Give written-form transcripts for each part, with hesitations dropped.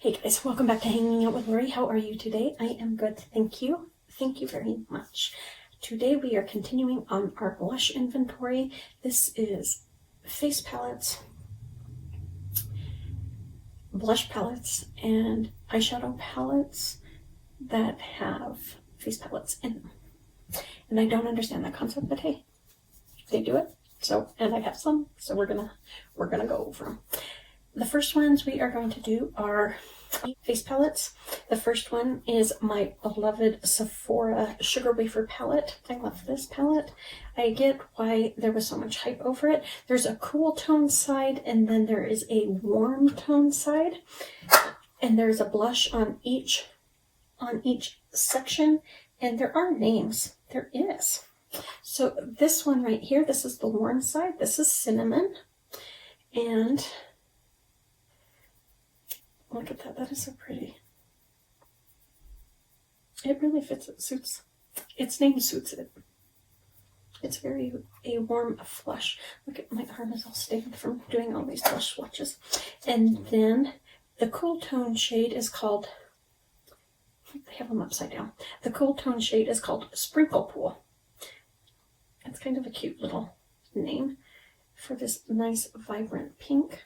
Hey guys, welcome back to Hanging Out with Lori. How are you today? I am good, thank you. Thank you very much. Today we are continuing on our blush inventory. This is face palettes, blush palettes, and eyeshadow palettes that have face palettes in them. And I don't understand that concept, but hey, they do it. So, and I have some, so we're gonna go over them. The first ones we are going to do are face palettes. The first one is my beloved Sephora Sugar Wafer palette. I love this palette. I get why there was so much hype over it. There's a cool tone side and then there is a warm tone side. And there's a blush on each section. And there are names. There is. So this one right here, this is the warm side. This is cinnamon. And look at that. That is so pretty. It really fits. It suits. Its name suits it. It's very a warm flush. Look at my arm is all stained from doing all these blush swatches. And then the cool tone shade is called, they have them upside down. The cool tone shade is called Sprinkle Pool. It's kind of a cute little name for this nice vibrant pink.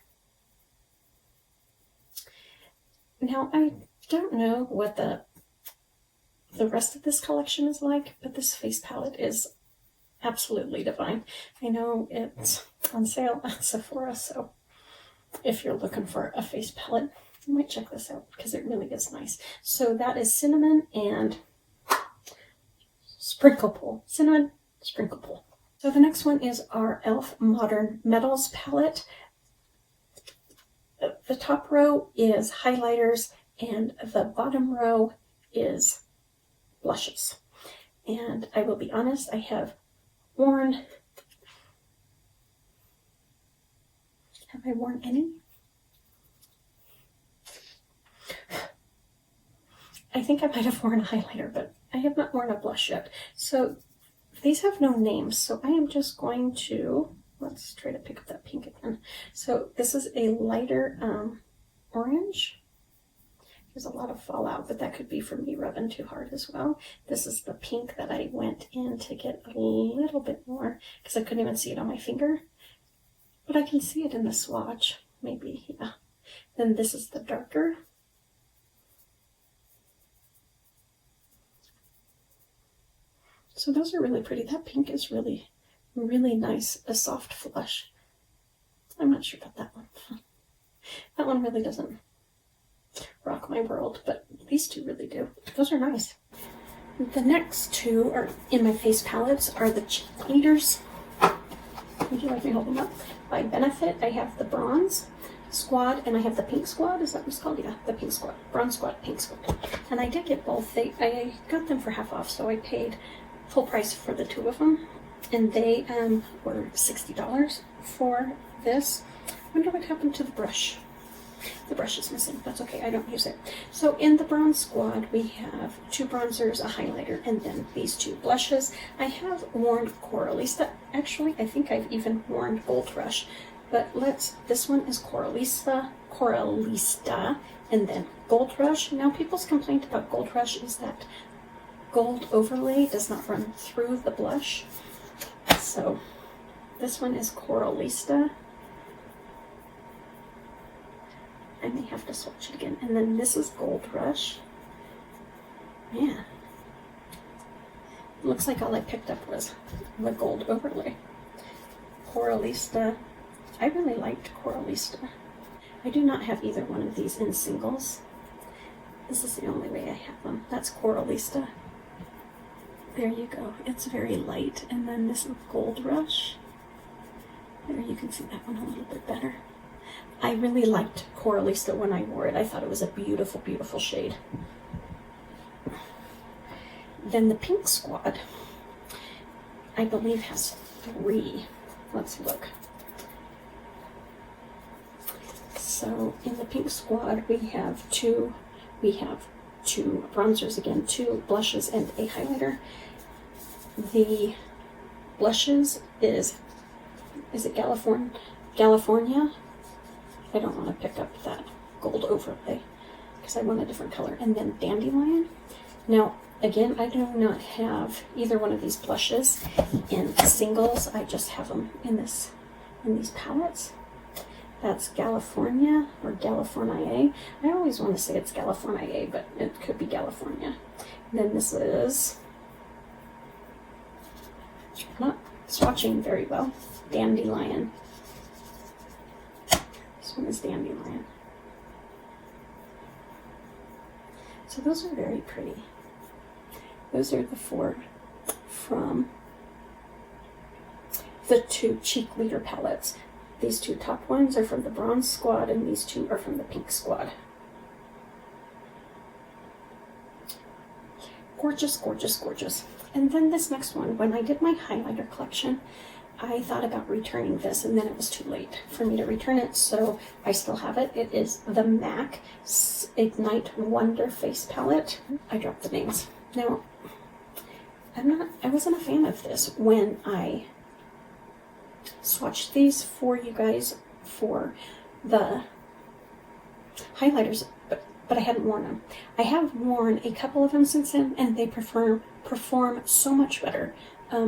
Now, I don't know what the rest of this collection is like, but this face palette is absolutely divine. I know it's on sale at Sephora, so if you're looking for a face palette, you might check this out because it really is nice. So that is cinnamon and Sprinkle Pool. Cinnamon, Sprinkle Pool. So the next one is our e.l.f. Modern Metals palette. The top row is highlighters and the bottom row is blushes. And I will be honest, I have I worn any? I think I might have worn a highlighter, but I have not worn a blush yet. So these have no names, so I am just going to, let's try to pick up that pink again. So this is a lighter orange. There's a lot of fallout, but that could be from me rubbing too hard as well. This is the pink that I went in to get a little bit more because I couldn't even see it on my finger. But I can see it in the swatch, maybe, yeah. Then this is the darker. So those are really pretty. That pink is really, really nice. A soft flush. I'm not sure about that one. That one really doesn't rock my world, but these two really do. Those are nice. The next two are in my face palettes are the Cheerleaders. Would you like me to hold them up? By Benefit, I have the Bronze Squad and I have the Pink Squad. Is that what it's called? Yeah, the Pink Squad. Bronze Squad, Pink Squad. And I did get both. I got them for half off, so I paid full price for the two of them. And they were $60 for this. I wonder what happened to the brush. The brush is missing. That's okay. I don't use it. So in the Bronze Squad, we have two bronzers, a highlighter, and then these two blushes. I have worn Coralista. Actually, I think I've even worn Gold Rush. But this one is Coralista, and then Gold Rush. Now, people's complaint about Gold Rush is that gold overlay does not run through the blush. So this one is Coralista. I may have to swatch it again. And then this is Gold Rush. Man. Looks like all I picked up was the gold overlay. Coralista. I really liked Coralista. I do not have either one of these in singles. This is the only way I have them. That's Coralista. There you go. It's very light. And then this is Gold Rush. There you can see that one a little bit better. I really liked Coralista when I wore it. I thought it was a beautiful, beautiful shade. Then the Pink Squad, I believe, has 3. Let's look. So in the Pink Squad, we have two bronzers again, 2 blushes, and a highlighter. The blushes is it California? I don't want to pick up that gold overlay. because I want a different color. And then Dandelion. Now, again, I do not have either one of these blushes in singles. I just have them in these palettes. That's California or California. I always want to say it's California, but it could be California. And then this is, I'm not swatching very well, Dandelion. This one is Dandelion. So those are very pretty. Those are the 4 from the 2 Cheek Leader palettes. These 2 top ones are from the Bronze Squad, and these 2 are from the Pink Squad. Gorgeous, gorgeous, gorgeous. And then this next one, when I did my highlighter collection, I thought about returning this, and then it was too late for me to return it, so I still have it. It is the MAC Ignite Wonder Face Palette. I dropped the names. Now, I wasn't a fan of this when I swatched these for you guys for the highlighters, but I hadn't worn them. I have worn a couple of them since then, and they perform so much better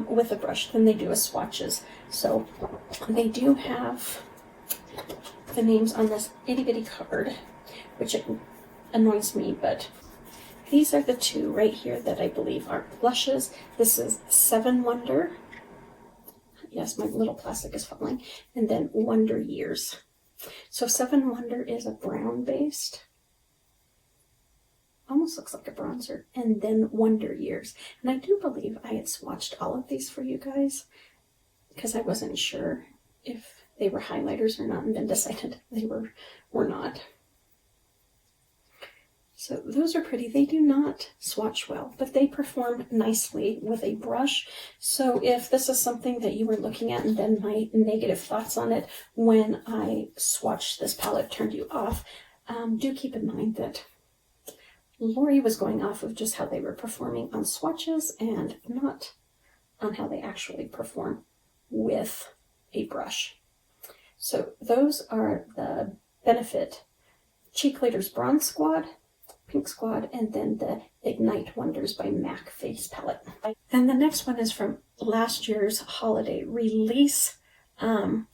with a brush than they do as swatches. So they do have the names on this itty bitty card, which annoys me, but these are the 2 right here that I believe are blushes. This is 7 Wonder. Yes, my little plastic is falling. And then Wonder Years. So 7 Wonder is a brown based. Almost looks like a bronzer. And then Wonder Years. And I do believe I had swatched all of these for you guys because I wasn't sure if they were highlighters or not, and then decided they were not. So those are pretty. They do not swatch well, but they perform nicely with a brush. So if this is something that you were looking at and then my negative thoughts on it when I swatched this palette turned you off, do keep in mind that Lori was going off of just how they were performing on swatches and not on how they actually perform with a brush. So those are the Benefit Cheek Leaders Bronze Squad, Pink Squad, and then the Ignite Wonders by MAC Face Palette. And the next one is from last year's holiday release from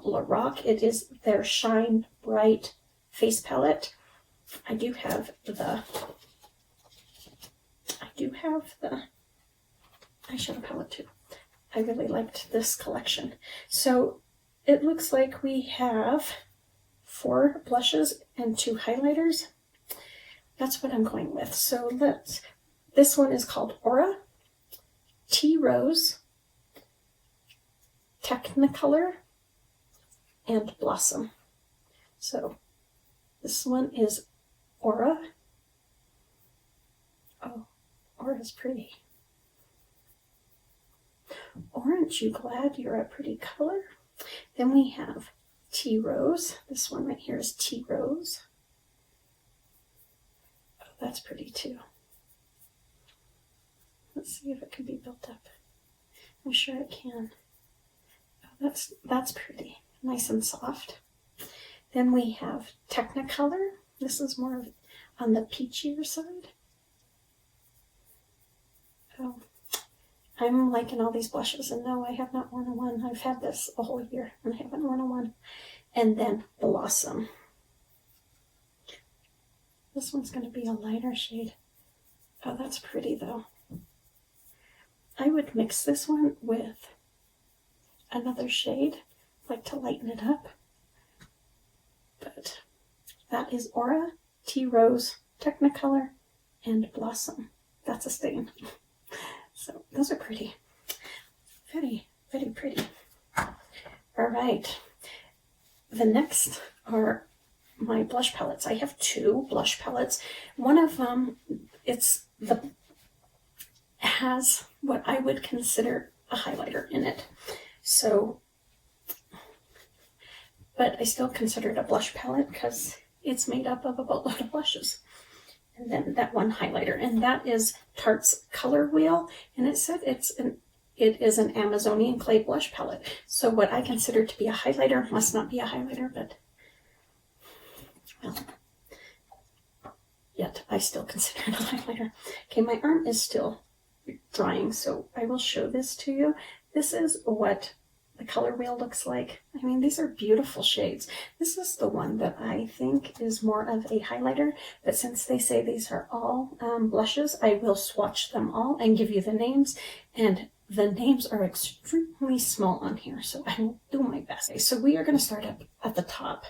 Lorac. It is their Shine Bright Face Palette. I do have the eyeshadow palette too. I really liked this collection. So it looks like we have 4 blushes and 2 highlighters. That's what I'm going with. So this one is called Aura, Tea Rose, Technicolor, and Blossom. So this one is Aura. Oh, Aura's pretty. Aren't you glad you're a pretty color? Then we have Tea Rose. This one right here is Tea Rose. Oh, that's pretty too. Let's see if it can be built up. I'm sure it can. Oh, that's pretty. Nice and soft. Then we have Technicolor. This is more of on the peachier side. Oh, I'm liking all these blushes, and no, I have not worn a one. I've had this a whole year and I haven't worn a one. And then Blossom. This one's going to be a lighter shade. Oh, that's pretty though. I would mix this one with another shade, like to lighten it up. But that is Aura, Tea Rose, Technicolor, and Blossom. That's a stain. So those are pretty. Very, very pretty. All right. The next are my blush palettes. I have 2 blush palettes. One of them, has what I would consider a highlighter in it. So, but I still consider it a blush palette because it's made up of a boatload of blushes. And then that one highlighter, and that is Tarte's Color Wheel, and it said it is an Amazonian clay blush palette. So what I consider to be a highlighter must not be a highlighter, but well, I still consider it a highlighter. Okay, my arm is still drying, so I will show this to you. This is what the color wheel looks like. I mean, these are beautiful shades. This is the one that I think is more of a highlighter, but since they say these are all blushes, I will swatch them all and give you the names, and the names are extremely small on here, so I will do my best. Okay, so we are going to start up at the top.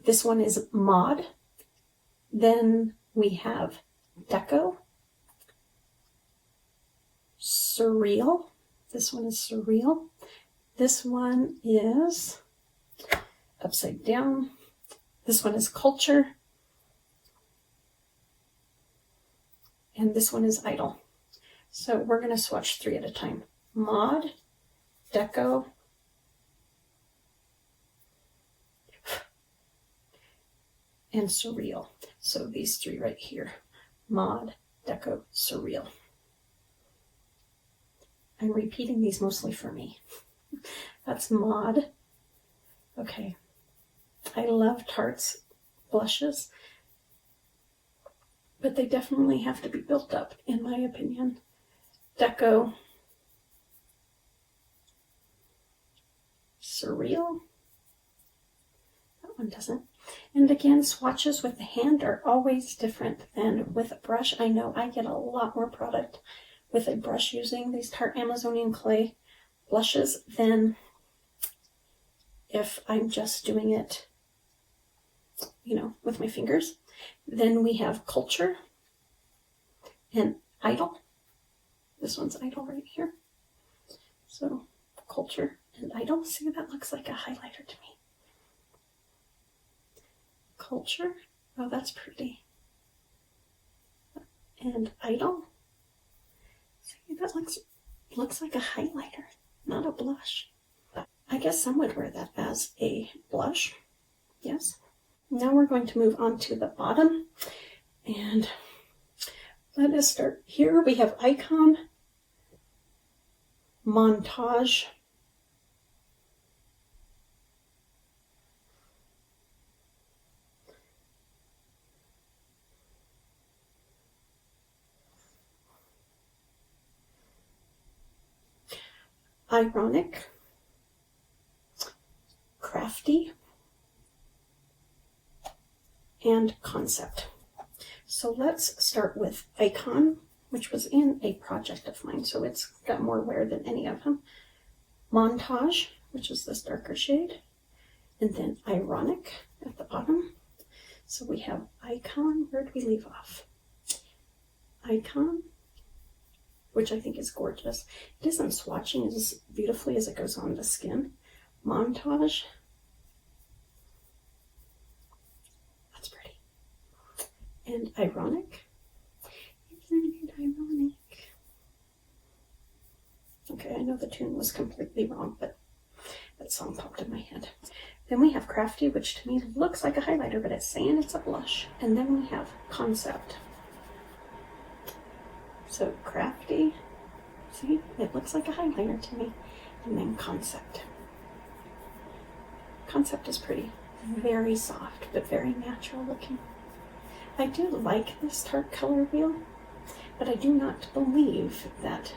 This one is Mod. Then we have Deco, Surreal. This one is Surreal. This one is Upside Down. This one is Culture. And this one is Idle. So we're going to swatch 3 at a time. Mod, Deco, and Surreal. So these 3 right here. Mod, Deco, Surreal. I'm repeating these mostly for me. That's Mod. Okay. I love Tarte's blushes, but they definitely have to be built up, in my opinion. Deco. Surreal. That one doesn't. And again, swatches with the hand are always different than with a brush. I know I get a lot more product with a brush using these Tarte Amazonian clay blushes than if I'm just doing it, you know, with my fingers. Then we have Culture and Idle. This one's Idle right here. So Culture and Idle. See, that looks like a highlighter to me. Culture. Oh, that's pretty. And Idle. See, that looks like a highlighter, not a blush. I guess some would wear that as a blush. Yes. Now we're going to move on to the bottom. And let us start here. We have Icon, Montage, Ironic, Crafty, and Concept. So let's start with Icon, which was in a project of mine, so it's got more wear than any of them. Montage, which is this darker shade, and then Ironic at the bottom. So we have Icon. Where did we leave off? Icon, which I think is gorgeous. It isn't swatching as beautifully as it goes on the skin. Montage. That's pretty. And Ironic. Isn't it ironic? Okay, I know the tune was completely wrong, but that song popped in my head. Then we have Crafty, which to me looks like a highlighter, but it's saying it's a blush. And then we have Concept. So Crafty, see, it looks like a highlighter to me. And then Concept. Concept is pretty. Very soft, but very natural looking. I do like this Tarte color wheel, but I do not believe that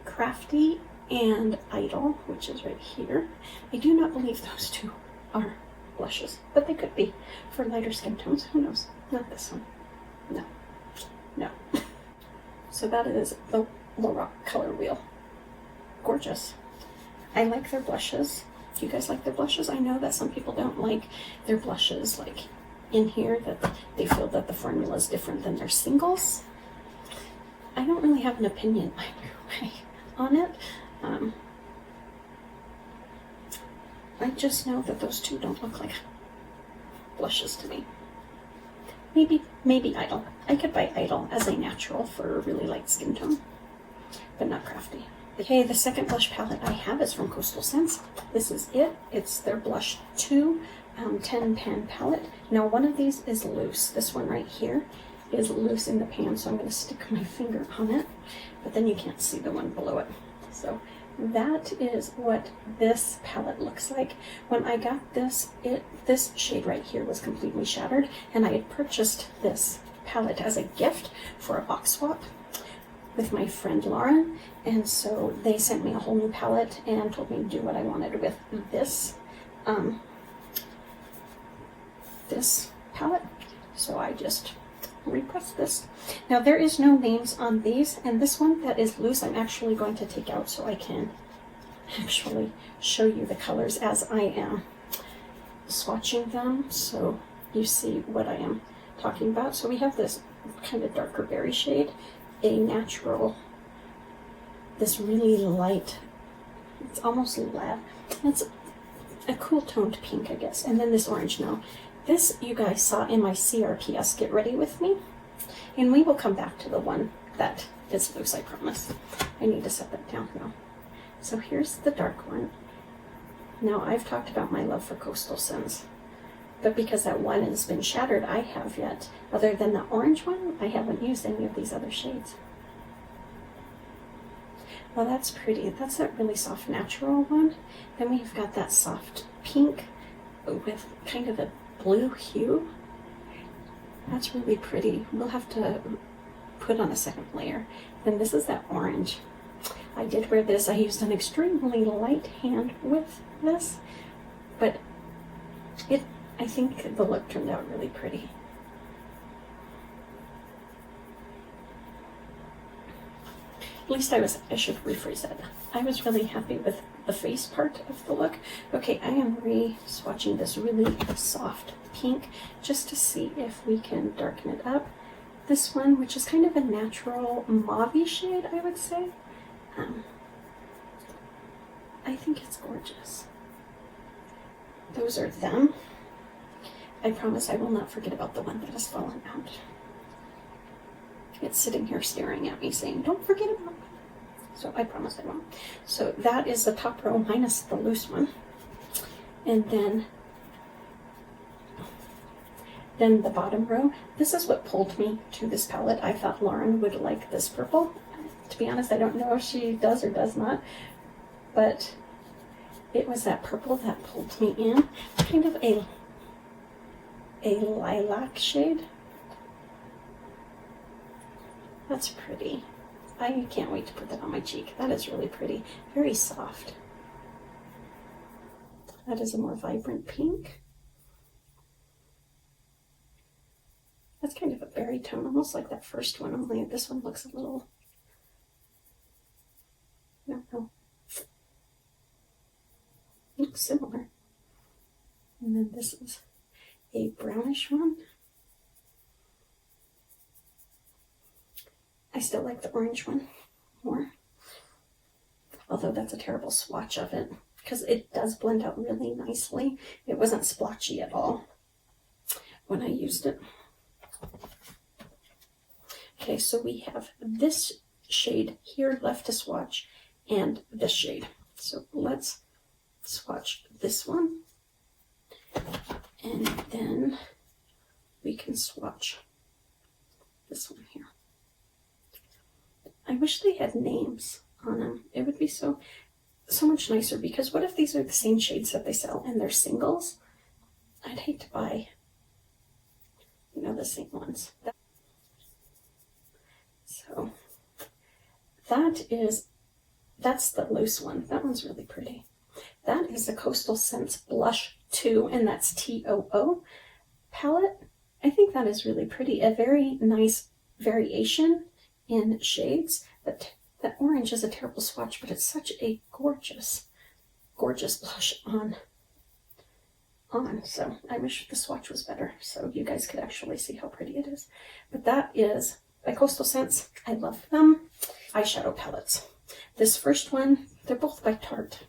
Crafty and Idle, which is right here, I do not believe those 2 are blushes, but they could be for lighter skin tones. Who knows? Not this one. No. No. So that is the Lorac color wheel. Gorgeous. I like their blushes. Do you guys like their blushes? I know that some people don't like their blushes like in here, that they feel that the formula is different than their singles. I don't really have an opinion either way on it. I just know that those 2 don't look like blushes to me. Maybe Idle. I could buy Idle as a natural for a really light skin tone, but not Crafty. Okay, the second blush palette I have is from Coastal Scents. This is it. It's their Blush 2 10 pan palette. Now one of these is loose. This one right here is loose in the pan, so I'm going to stick my finger on it, but then you can't see the one below it. So that is what this palette looks like. When I got this, this shade right here was completely shattered, and I had purchased this palette as a gift for a box swap with my friend Laura, and so they sent me a whole new palette and told me to do what I wanted with this this palette. So I just repressed this. Now there is no names on these, and this one that is loose I'm actually going to take out so I can actually show you the colors as I am swatching them, so you see what I am talking about. So we have this kind of darker berry shade, a natural, this really light, it's almost lilac, it's a cool toned pink, I guess, and then this orange. Now this you guys saw in my CRPS Get Ready With Me, and we will come back to the one that is loose, I promise. I need to set that down now. So here's the dark one. Now I've talked about my love for coastal scents, but because that one has been shattered, I have yet, other than the orange one, I haven't used any of these other shades. Well, that's pretty. That's that really soft natural one. Then we've got that soft pink with kind of a blue hue. That's really pretty. We'll have to put on a second layer. Then this is that orange. I did wear this. I used an extremely light hand with this, but I think the look turned out really pretty. At least I should rephrase that. I was really happy with the face part of the look. Okay, I am re-swatching this really soft pink just to see if we can darken it up. This one, which is kind of a natural mauve shade, I would say. I think it's gorgeous. Those are them. I promise I will not forget about the one that has fallen out. It's sitting here staring at me saying, don't forget about it. So I promise I won't. So that is the top row minus the loose one. And then the bottom row. This is what pulled me to this palette. I thought Lauren would like this purple. To be honest, I don't know if she does or does not, but it was that purple that pulled me in. Kind of a lilac shade. That's pretty. I can't wait to put that on my cheek. That is really pretty. Very soft. That is a more vibrant pink. That's kind of a berry tone, almost like that first one, only this one looks a little, I don't know, looks similar. And then this is a brownish one. I still like the orange one more, although that's a terrible swatch of it because it does blend out really nicely. It wasn't splotchy at all when I used it. Okay, so we have this shade here left to swatch and this shade. So let's swatch this one, and then we can swatch this one here. I wish they had names on them. It would be so much nicer, because what if these are the same shades that they sell and they're singles? I'd hate to buy, the same ones. So that's the loose one. That one's really pretty. That is the Coastal Scents Blush 2, and that's TOO palette. I think that is really pretty. A very nice variation in shades. But that orange is a terrible swatch, but it's such a gorgeous, gorgeous blush on. So I wish the swatch was better so you guys could actually see how pretty it is. But that is by Coastal Scents. I love them. Eyeshadow palettes. This first one, they're both by Tarte.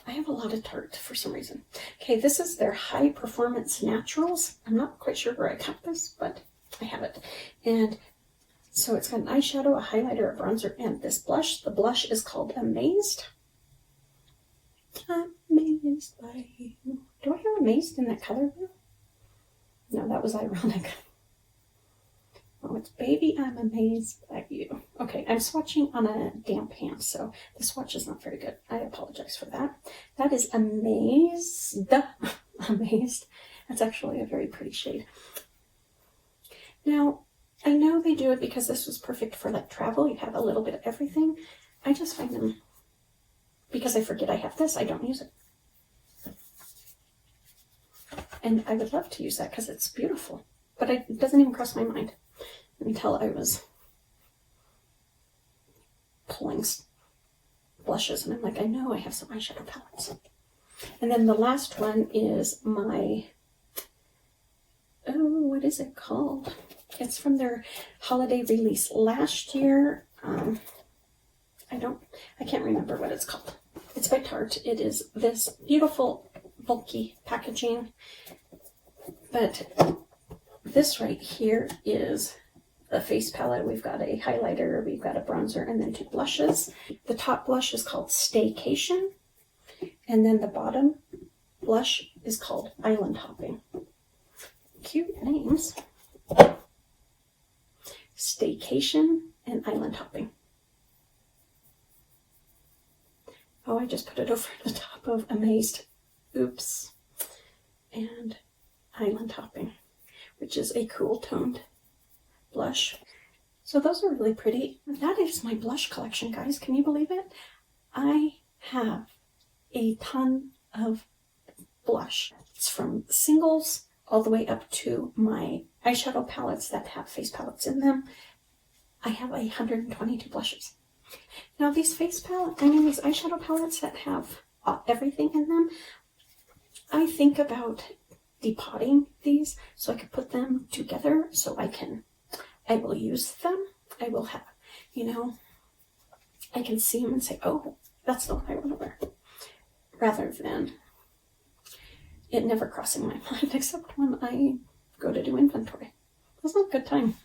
I have a lot of Tarte for some reason. Okay, this is their High Performance Naturals. I'm not quite sure where I got this, but I have it. And so it's got an eyeshadow, a highlighter, a bronzer, and this blush. The blush is called Amazed. Amazed by you. Do I have Amazed in that color wheel? No, that was ironic. Oh, it's Baby, I'm Amazed by You. Okay, I'm swatching on a damp hand, so the swatch is not very good. I apologize for that. That is Amazed. Amazed. That's actually a very pretty shade. Now, I know they do it because this was perfect for like travel. You have a little bit of everything. I just find them, because I forget I have this, I don't use it. And I would love to use that because it's beautiful, but it doesn't even cross my mind until I was pulling blushes, and I'm like, I know I have some eyeshadow palettes. And then the last one is my, oh, what is it called? It's from their holiday release last year. I can't remember what it's called. It's by Tarte. It is this beautiful, bulky packaging. But this right here is a face palette. We've got a highlighter, we've got a bronzer, and then 2 blushes. The top blush is called Staycation, and then the bottom blush is called Island Hopping. Cute names. Staycation and Island Hopping. Oh, I just put it over the top of Amazed. Oops. And Island Hopping, which is a cool toned blush. So those are really pretty. That is my blush collection, guys. Can you believe it? I have a ton of blush. It's from singles all the way up to my eyeshadow palettes that have face palettes in them. I have 122 blushes. Now these these eyeshadow palettes that have everything in them, I think about depotting these so I could put them together so I will use them. I will have, I can see them and say, oh, that's the one I want to wear. Rather than it never crossing my mind except when I go to do inventory. That's not a good time.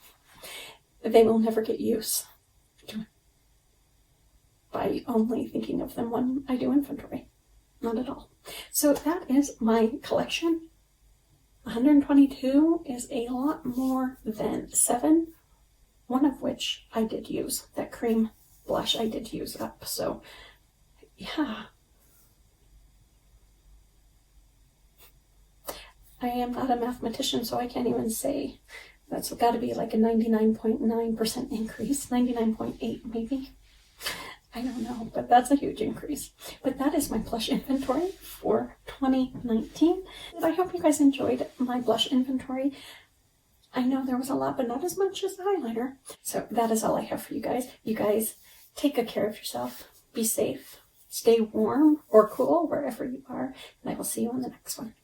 They will never get use by only thinking of them when I do inventory. Not at all. So that is my collection. 122 is a lot more than 7, one of which I did use. That cream blush I did use up. So yeah. I am not a mathematician, so I can't even say. That's got to be like a 99.9% increase. 99.8 maybe. I don't know, but that's a huge increase. But that is my blush inventory for 2019. I hope you guys enjoyed my blush inventory. I know there was a lot, but not as much as the highlighter. So that is all I have for you guys. You guys take good care of yourself. Be safe. Stay warm or cool wherever you are. And I will see you on the next one.